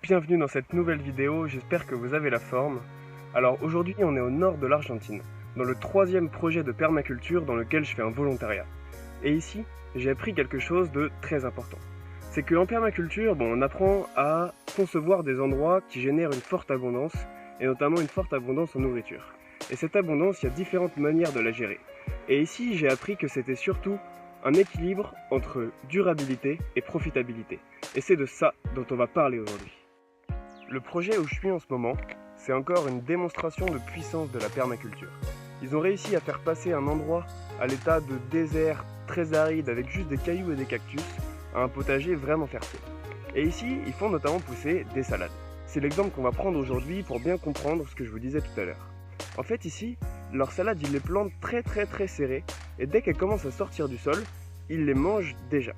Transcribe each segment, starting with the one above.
Bienvenue dans cette nouvelle vidéo, j'espère que vous avez la forme. Alors aujourd'hui on est au nord de l'Argentine, dans le troisième projet de permaculture dans lequel je fais un volontariat. Et ici, j'ai appris quelque chose de très important. C'est qu'en permaculture, on apprend à concevoir des endroits qui génèrent une forte abondance, et notamment une forte abondance en nourriture. Et cette abondance, il y a différentes manières de la gérer. Et ici, j'ai appris que c'était surtout un équilibre entre durabilité et profitabilité. Et c'est de ça dont on va parler aujourd'hui. Le projet où je suis en ce moment, c'est encore une démonstration de puissance de la permaculture. Ils ont réussi à faire passer un endroit à l'état de désert très aride avec juste des cailloux et des cactus à un potager vraiment fertile. Et ici, ils font notamment pousser des salades. C'est l'exemple qu'on va prendre aujourd'hui pour bien comprendre ce que je vous disais tout à l'heure. En fait ici, leurs salades, ils les plantent très serrées et dès qu'elles commencent à sortir du sol, ils les mangent déjà.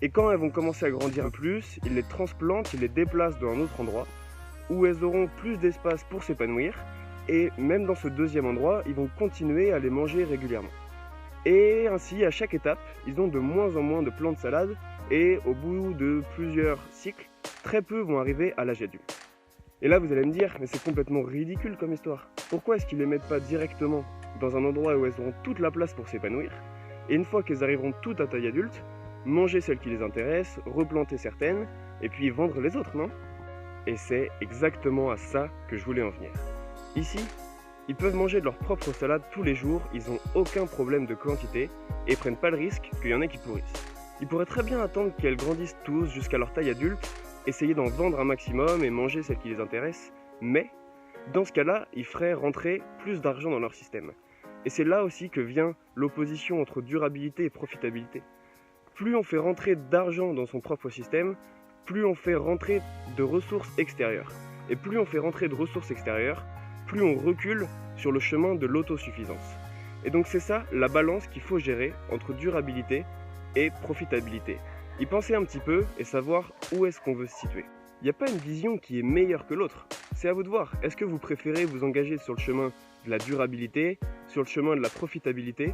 Et quand elles vont commencer à grandir plus, ils les transplantent, ils les déplacent dans un autre endroit où elles auront plus d'espace pour s'épanouir et même dans ce deuxième endroit, ils vont continuer à les manger régulièrement. Et ainsi, à chaque étape, ils ont de moins en moins de plants de salade et au bout de plusieurs cycles, très peu vont arriver à l'âge adulte. Et là, vous allez me dire, mais c'est complètement ridicule comme histoire. Pourquoi est-ce qu'ils ne les mettent pas directement dans un endroit où elles auront toute la place pour s'épanouir et une fois qu'elles arriveront toutes à taille adulte, manger celles qui les intéressent, replanter certaines et puis vendre les autres, non? Et c'est exactement à ça que je voulais en venir. Ici, ils peuvent manger de leur propre salade tous les jours, ils n'ont aucun problème de quantité et prennent pas le risque qu'il y en ait qui pourrissent. Ils pourraient très bien attendre qu'elles grandissent tous jusqu'à leur taille adulte, essayer d'en vendre un maximum et manger celles qui les intéressent, mais dans ce cas-là, ils feraient rentrer plus d'argent dans leur système. Et c'est là aussi que vient l'opposition entre durabilité et profitabilité. Plus on fait rentrer d'argent dans son propre système, plus on fait rentrer de ressources extérieures. Et plus on fait rentrer de ressources extérieures, plus on recule sur le chemin de l'autosuffisance. Et donc c'est ça la balance qu'il faut gérer entre durabilité et profitabilité. Y penser un petit peu et savoir où est-ce qu'on veut se situer. Il n'y a pas une vision qui est meilleure que l'autre. C'est à vous de voir. Est-ce que vous préférez vous engager sur le chemin de la durabilité, sur le chemin de la profitabilité,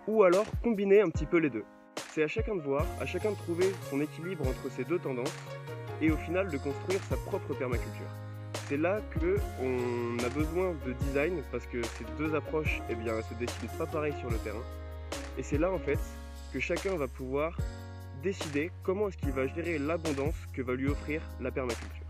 ou alors combiner un petit peu les deux? C'est à chacun de voir, à chacun de trouver son équilibre entre ces deux tendances et au final de construire sa propre permaculture. C'est là qu'on a besoin de design parce que ces deux approches elles se dessinent pas pareil sur le terrain. Et c'est là en fait que chacun va pouvoir décider comment est-ce qu'il va gérer l'abondance que va lui offrir la permaculture.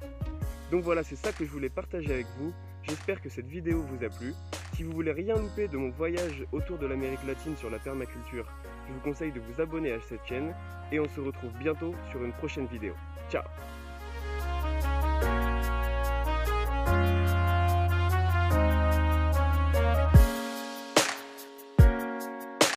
Donc voilà, c'est ça que je voulais partager avec vous. J'espère que cette vidéo vous a plu. Si vous voulez rien louper de mon voyage autour de l'Amérique latine sur la permaculture, je vous conseille de vous abonner à cette chaîne et on se retrouve bientôt sur une prochaine vidéo. Ciao!